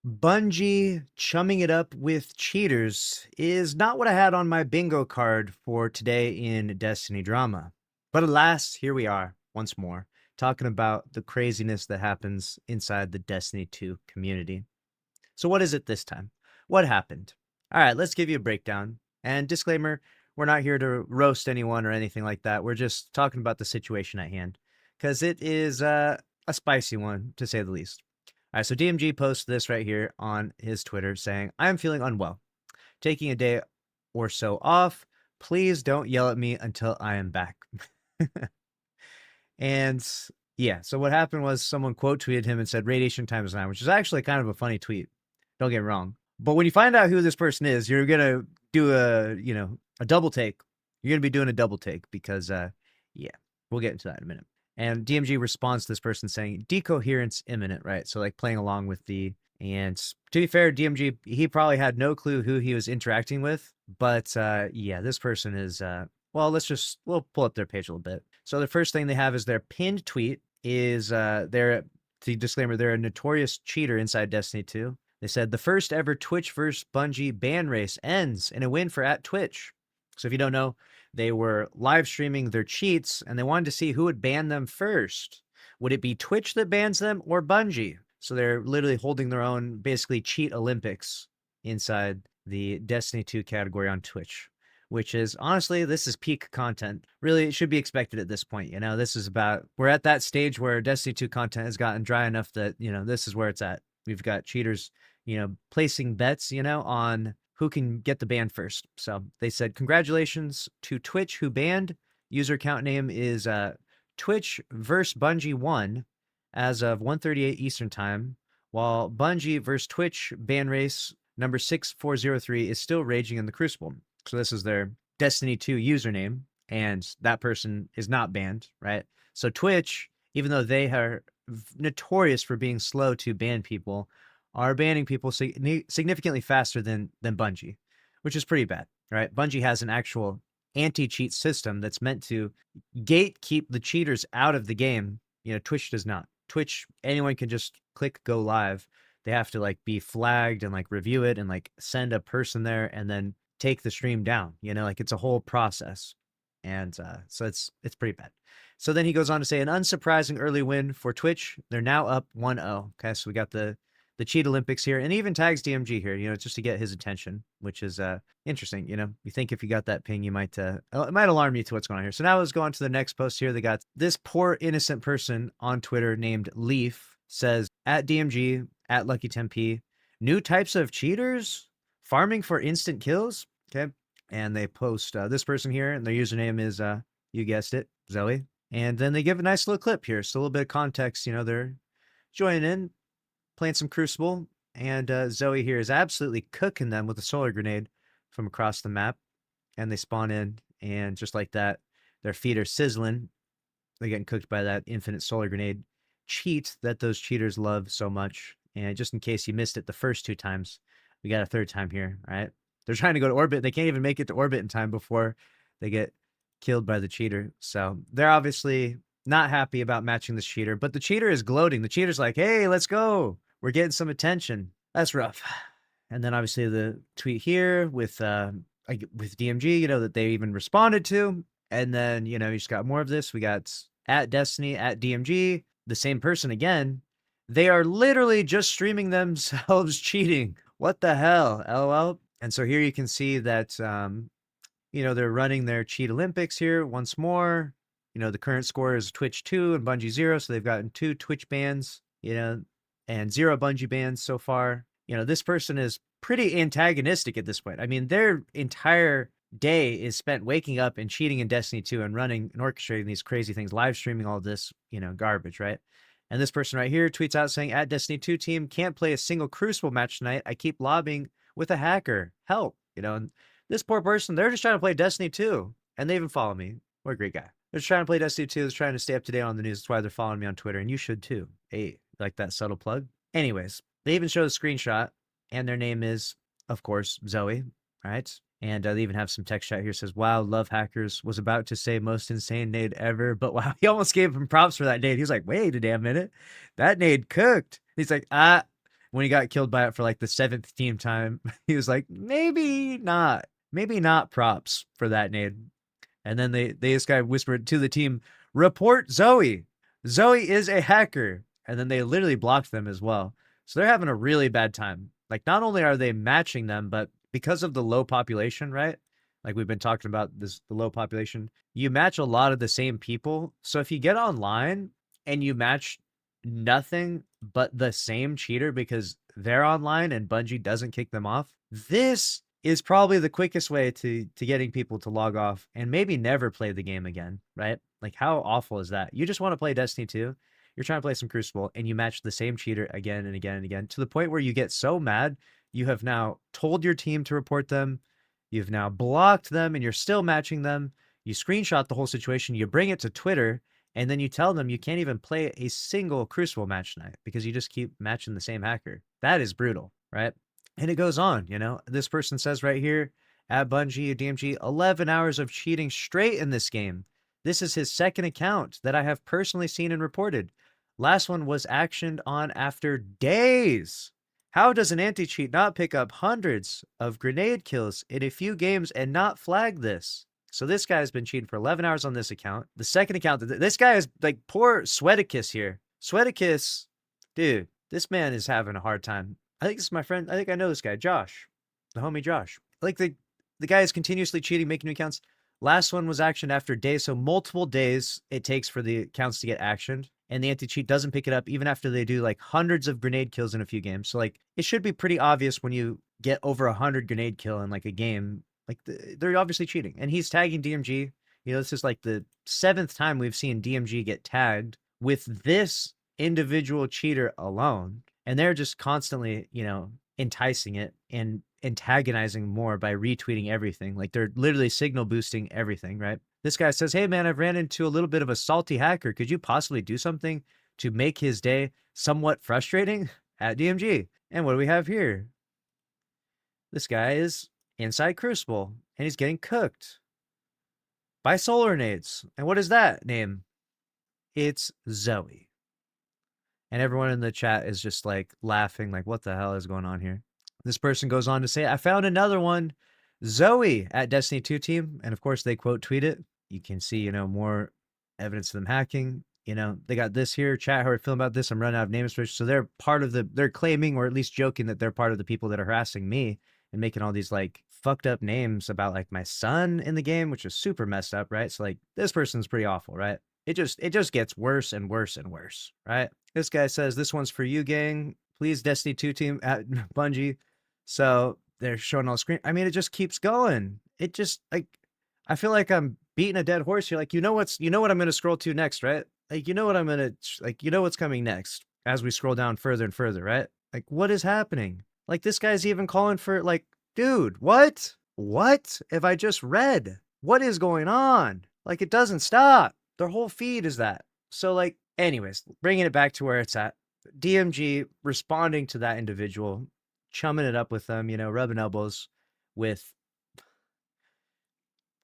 Bungie chumming it up with cheaters is not what I had on my bingo card for today in Destiny Drama. But alas, here we are once more, talking about the craziness that happens inside the Destiny 2 community. So, what is it this time? What happened? All right, let's give you a breakdown. And disclaimer, we're not here to roast anyone or anything like that. We're just talking about the situation at hand because it is a spicy one, to say the least. All right, so DMG posts this right here on his Twitter saying, I am feeling unwell, taking a day or so off. Please don't yell at me until I am back. And yeah, so what happened was someone quote tweeted him and said radiation times 9, which is actually kind of a funny tweet. Don't get me wrong. But when you find out who this person is, you're going to do a double take. You're going to be doing a double take because, yeah, we'll get into that in a minute. And DMG responds to this person saying, decoherence imminent, right? So, like, playing along with and to be fair, DMG, he probably had no clue who he was interacting with. But, yeah, this person is, well, we'll pull up their page a little bit. So, the first thing they have is their pinned tweet is the disclaimer, they're a notorious cheater inside Destiny 2. They said the first ever Twitch vs. Bungie ban race ends in a win for @Twitch. So if you don't know, they were live streaming their cheats and they wanted to see who would ban them first. Would it be Twitch that bans them or Bungie? So they're literally holding their own, basically, cheat Olympics inside the Destiny 2 category on Twitch, which is, honestly, this is peak content. Really, it should be expected at this point. We're at that stage where Destiny 2 content has gotten dry enough that, this is where it's at. We've got cheaters placing bets, on who can get the ban first. So they said, congratulations to Twitch who banned. User account name is Twitch vs. Bungie 1 as of 1:38 Eastern Time, while Bungie vs. Twitch ban race number 6403 is still raging in the Crucible. So this is their Destiny 2 username, and that person is not banned, right? So Twitch, even though they are notorious for being slow to ban people, are banning people significantly faster than Bungie, which is pretty bad, right? Bungie has an actual anti-cheat system that's meant to gatekeep the cheaters out of the game. Twitch does not. Twitch, anyone can just click go live. They have to be flagged and review it and send a person there and then take the stream down. It's a whole process. And so it's pretty bad. So then he goes on to say an unsurprising early win for Twitch. They're now up 1-0. Okay, so we got the cheat Olympics here, and he even tags DMG here, just to get his attention, which is interesting. You think if you got that ping, you might it might alarm you to what's going on here. So now let's go on to the next post here. They got this poor innocent person on Twitter named Leaf says @DMG @Lucky10p, new types of cheaters farming for instant kills. Okay, and they post this person here, and their username is you guessed it, Zoe. And then they give a nice little clip here, so a little bit of context. They're joining in, playing some Crucible, and Zoe here is absolutely cooking them with a solar grenade from across the map, and they spawn in, and just like that, their feet are sizzling. They're getting cooked by that infinite solar grenade cheat that those cheaters love so much. And just in case you missed it the first 2 times, we got a 3rd time here, right? They're trying to go to orbit. They can't even make it to orbit in time before they get killed by the cheater. So they're obviously not happy about matching this cheater, but the cheater is gloating. The cheater's like, hey, let's go. We're getting some attention. That's rough. And then obviously the tweet here with DMG, that they even responded to. And then, you just got more of this. We got @Destiny @DMG, the same person again. They are literally just streaming themselves cheating. What the hell? LOL. And so here you can see that, they're running their cheat Olympics here once more. The current score is Twitch 2 and Bungie 0. So they've gotten 2 Twitch bans, and 0 Bungie bans so far. This person is pretty antagonistic at this point. I mean, their entire day is spent waking up and cheating in Destiny 2 and running and orchestrating these crazy things, live streaming all this, garbage, right? And this person right here tweets out saying, @Destiny 2 team, can't play a single Crucible match tonight. I keep lobbying with a hacker. Help. And this poor person, they're just trying to play Destiny 2. And they even follow me. What a great guy. They're just trying to play Destiny 2. They're trying to stay up to date on the news. That's why they're following me on Twitter. And you should too. Hey, like that subtle plug? Anyways, they even show the screenshot. And their name is, of course, Zoe. Right? And they even have some text chat here. Says, wow, love hackers. Was about to say most insane nade ever. But wow, he almost gave him props for that nade. He was like, wait a damn minute. That nade cooked. He's like, when he got killed by it for like the 7th team time, he was like, maybe not props for that nade. And then this guy whispered to the team, report Zoe. Zoe is a hacker. And then they literally blocked them as well. So they're having a really bad time. Like, not only are they matching them, but because of the low population, right? Like we've been talking about the low population, you match a lot of the same people. So if you get online and you match nothing but the same cheater because they're online and Bungie doesn't kick them off, this is probably the quickest way to getting people to log off and maybe never play the game again, right? Like, how awful is that? You just want to play Destiny 2. You're trying to play some Crucible and you match the same cheater again and again and again, to the point where you get so mad you have now told your team to report them. You've now blocked them and you're still matching them. You screenshot the whole situation, you bring it to Twitter, and then you tell them you can't even play a single Crucible match tonight because you just keep matching the same hacker. That is brutal, right? And it goes on, you know. This person says right here, at Bungie, DMG, 11 hours of cheating straight in this game. This is his second account that I have personally seen and reported. Last one was actioned on after days. How does an anti-cheat not pick up hundreds of grenade kills in a few games and not flag this? So this guy has been cheating for 11 hours on this account. The second account, this guy is like, poor Sweaticus here. Sweaticus, dude, this man is having a hard time. I think this is my friend. I think I know this guy, Josh, the homie Josh. Like the guy is continuously cheating, making new accounts. Last one was actioned after days, so multiple days it takes for the accounts to get actioned. And the anti-cheat doesn't pick it up even after they do like hundreds of grenade kills in a few games. So like, it should be pretty obvious when you get over 100 grenade kill in like a game. Like, they're obviously cheating. And he's tagging DMG. You know, this is like the 7th time we've seen DMG get tagged with this individual cheater alone. And they're just constantly, you know, enticing it and antagonizing more by retweeting everything. Like, they're literally signal boosting everything, right? This guy says, hey, man, I've ran into a little bit of a salty hacker. Could you possibly do something to make his day somewhat frustrating? At DMG. And what do we have here? This guy is inside Crucible, and he's getting cooked by solar nades. And what is that name? It's Zoe. And everyone in the chat is just like laughing, like, what the hell is going on here? This person goes on to say, I found another one, Zoe at Destiny 2 team. And of course, they quote tweet it. You can see, you know, more evidence of them hacking. You know, they got this here. Chat, how are you feeling about this? I'm running out of namespace. So they're part of they're claiming, or at least joking, that they're part of the people that are harassing me and making all these like fucked up names about like my son in the game, which is super messed up, right? So like, this person's pretty awful, right? It just gets worse and worse and worse, right? This guy says, this one's for you, gang. Please, Destiny 2 team at Bungie. So they're showing all the screen. I mean, it just keeps going. It just, like, I feel like I'm beating a dead horse here. Like, you know what I'm going to scroll to next, right? Like, you know what I'm going to, like, you know what's coming next as we scroll down further and further, right? Like, what is happening? Like, this guy's even calling for, like, dude, what? What have I just read? What is going on? Like, it doesn't stop. Their whole feed is that. So, like, anyways, bringing it back to where it's at. DMG responding to that individual, chumming it up with them, you know, rubbing elbows with,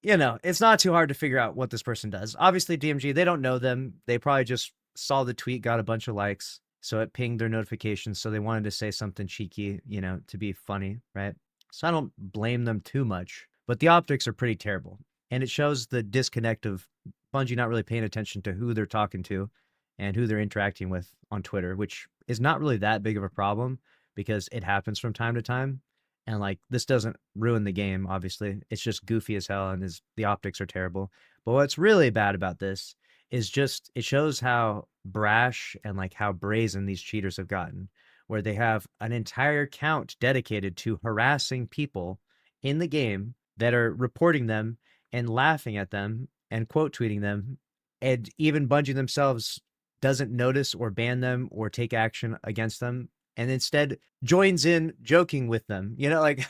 you know, it's not too hard to figure out what this person does. Obviously, DMG, they don't know them. They probably just saw the tweet, got a bunch of likes, so it pinged their notifications. So they wanted to say something cheeky, you know, to be funny, right? So I don't blame them too much, but the optics are pretty terrible. And it shows the disconnect of Bungie not really paying attention to who they're talking to and who they're interacting with on Twitter, which is not really that big of a problem because it happens from time to time. And like, this doesn't ruin the game, obviously. It's just goofy as hell, and the optics are terrible. But what's really bad about this is just, it shows how brash and like how brazen these cheaters have gotten, where they have an entire account dedicated to harassing people in the game that are reporting them and laughing at them and quote tweeting them. And even Bungie themselves doesn't notice or ban them or take action against them, and instead joins in joking with them. You know, like,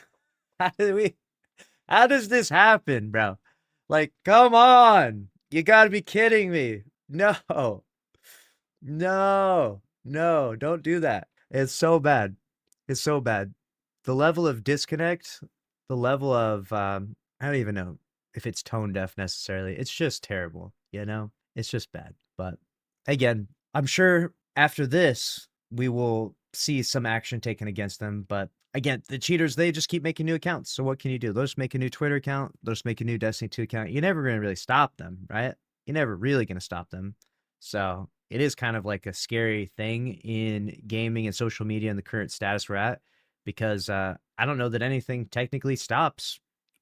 how does this happen, bro? Like, come on. You gotta be kidding me. No, don't do that. It's so bad. It's so bad. The level of disconnect, the level of, I don't even know if it's tone deaf necessarily. It's just terrible, you know? It's just bad. But again, I'm sure after this, we will see some action taken against them. But again, the cheaters, they just keep making new accounts. So what can you do? They'll just make a new Twitter account. They'll just make a new Destiny 2 account. You're never going to really stop them, right? You're never really going to stop them. So it is kind of like a scary thing in gaming and social media in the current status we're at, because I don't know that anything technically stops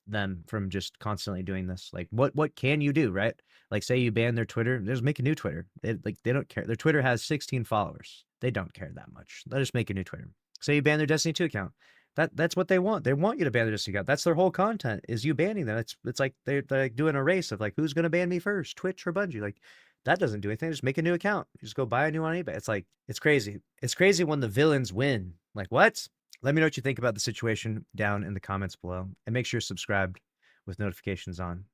them from just constantly doing this. Like what can you do, right? Like say you ban their Twitter, just make a new Twitter. They don't care. Their Twitter has 16 followers. They don't care that much. They'll just make a new Twitter. Say you ban their Destiny 2 account. That's what they want. They want you to ban their Destiny account. That's their whole content, is you banning them. It's like they're like doing a race of like who's gonna ban me first, Twitch or Bungie. Like that doesn't do anything. Just make a new account. You just go buy a new one on eBay. It's like it's crazy. It's crazy when the villains win. Like what? Let me know what you think about the situation down in the comments below, and make sure you're subscribed with notifications on.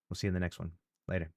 We'll see you in the next one. Later.